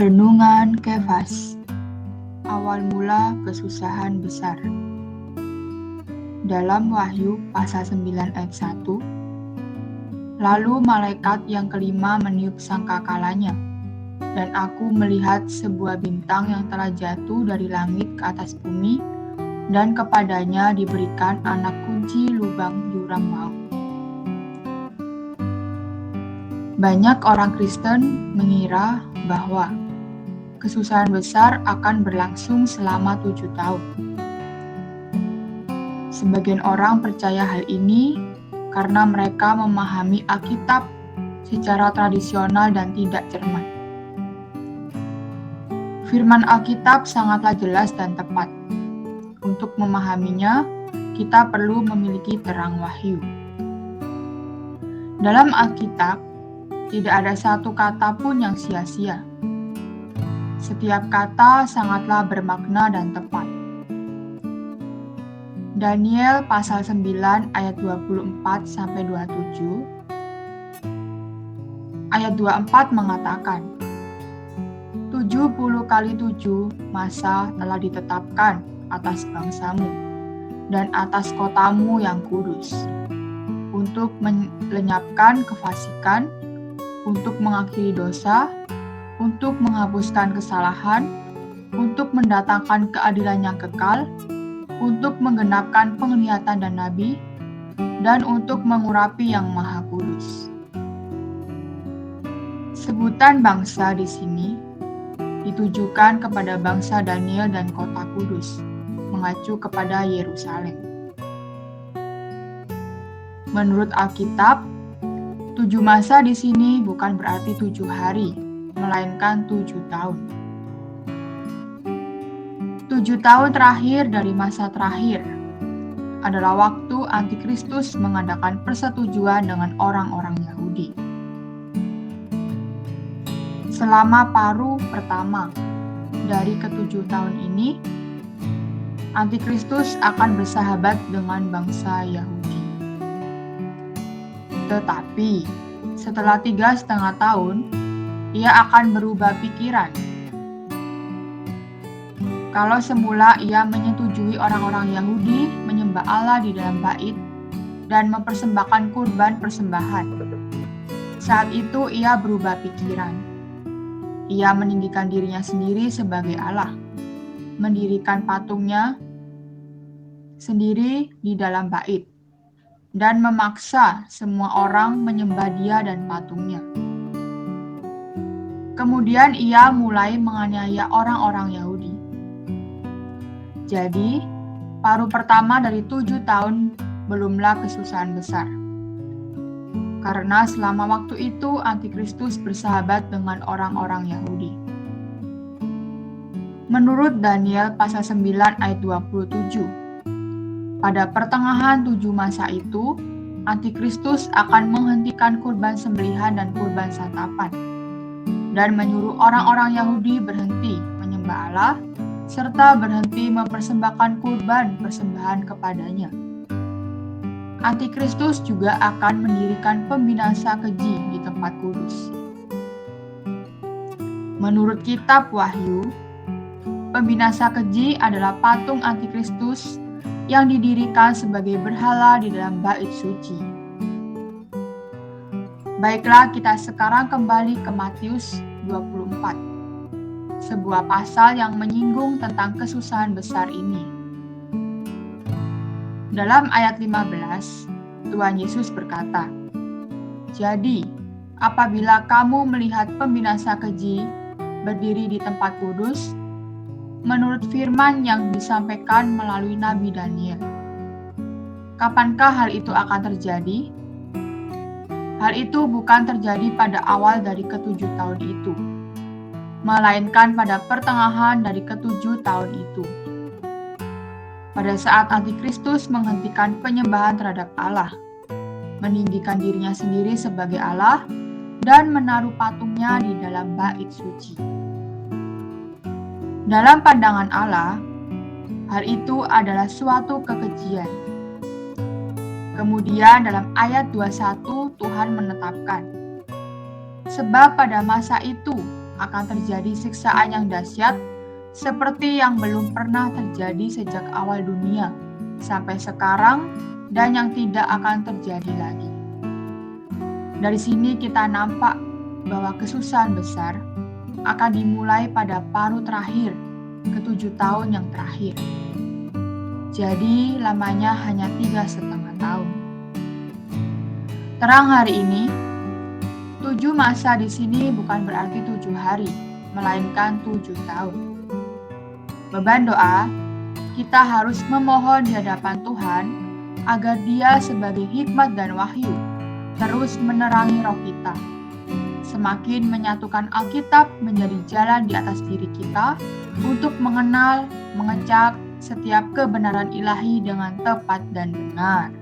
Renungan Kefas. Awal mula kesusahan besar. Dalam Wahyu pasal 9 ayat 1. Lalu malaikat yang kelima meniup sangkakalanya, dan aku melihat sebuah bintang yang telah jatuh dari langit ke atas bumi, dan kepadanya diberikan anak kunci lubang jurang maut. Banyak orang Kristen mengira bahwa kesusahan besar akan berlangsung selama 7 tahun. Sebagian orang percaya hal ini karena mereka memahami Alkitab secara tradisional dan tidak cermat. Firman Alkitab sangatlah jelas dan tepat. Untuk memahaminya, kita perlu memiliki terang wahyu. Dalam Alkitab, tidak ada satu kata pun yang sia-sia. Setiap kata sangatlah bermakna dan tepat. Daniel pasal 9 ayat 24-27. Ayat 24 mengatakan, 70 kali 7 masa telah ditetapkan atas bangsamu dan atas kotamu yang kudus, untuk melenyapkan kefasikan, untuk mengakhiri dosa, untuk menghapuskan kesalahan, untuk mendatangkan keadilan yang kekal, untuk menggenapkan penglihatan dan nabi, dan untuk mengurapi yang maha kudus. Sebutan bangsa di sini ditujukan kepada bangsa Daniel dan kota kudus, mengacu kepada Yerusalem. Menurut Alkitab, 7 masa di sini bukan berarti 7 hari, melainkan 7 tahun. 7 tahun terakhir dari masa terakhir adalah waktu Antikristus mengadakan persetujuan dengan orang-orang Yahudi. Selama paruh pertama dari ke-7 tahun ini, Antikristus akan bersahabat dengan bangsa Yahudi. Tetapi, setelah 3,5 tahun, ia akan berubah pikiran. Kalau semula ia menyetujui orang-orang Yahudi menyembah Allah di dalam bait dan mempersembahkan kurban persembahan, saat itu ia berubah pikiran. Ia meninggikan dirinya sendiri sebagai Allah, mendirikan patungnya sendiri di dalam bait, dan memaksa semua orang menyembah dia dan patungnya. Kemudian ia mulai menganiaya orang-orang Yahudi. Jadi, paruh pertama dari 7 tahun belumlah kesusahan besar. Karena selama waktu itu Antikristus bersahabat dengan orang-orang Yahudi. Menurut Daniel pasal 9 ayat 27, pada pertengahan 7 masa itu, Antikristus akan menghentikan kurban sembelihan dan kurban santapan, dan menyuruh orang-orang Yahudi berhenti menyembah Allah, serta berhenti mempersembahkan kurban persembahan kepadanya. Antikristus juga akan mendirikan pembinasa keji di tempat kudus. Menurut kitab Wahyu, pembinasa keji adalah patung Antikristus yang didirikan sebagai berhala di dalam bait suci. Baiklah, kita sekarang kembali ke Matius 24, sebuah pasal yang menyinggung tentang kesusahan besar ini. Dalam ayat 15, Tuhan Yesus berkata, "Jadi, apabila kamu melihat pembinasa keji berdiri di tempat kudus, menurut firman yang disampaikan melalui Nabi Daniel, kapankah hal itu akan terjadi? Hal itu bukan terjadi pada awal dari ke-7 tahun itu, melainkan pada pertengahan dari ke-7 tahun itu. Pada saat Antikristus menghentikan penyembahan terhadap Allah, meninggikan dirinya sendiri sebagai Allah, dan menaruh patungnya di dalam bait suci. Dalam pandangan Allah, hal itu adalah suatu kekejian. Kemudian dalam ayat 21 Tuhan menetapkan, sebab pada masa itu akan terjadi siksaan yang dahsyat seperti yang belum pernah terjadi sejak awal dunia sampai sekarang dan yang tidak akan terjadi lagi. Dari sini kita nampak bahwa kesusahan besar akan dimulai pada paruh terakhir ke-7 tahun yang terakhir. Jadi lamanya hanya 3,5 tahun. Terang hari ini, 7 masa di sini bukan berarti 7 hari, melainkan 7 tahun. Beban doa, kita harus memohon di hadapan Tuhan agar Dia sebagai hikmat dan wahyu terus menerangi roh kita, semakin menyatukan Alkitab menjadi jalan di atas diri kita untuk mengenal, mengecap setiap kebenaran ilahi dengan tepat dan benar.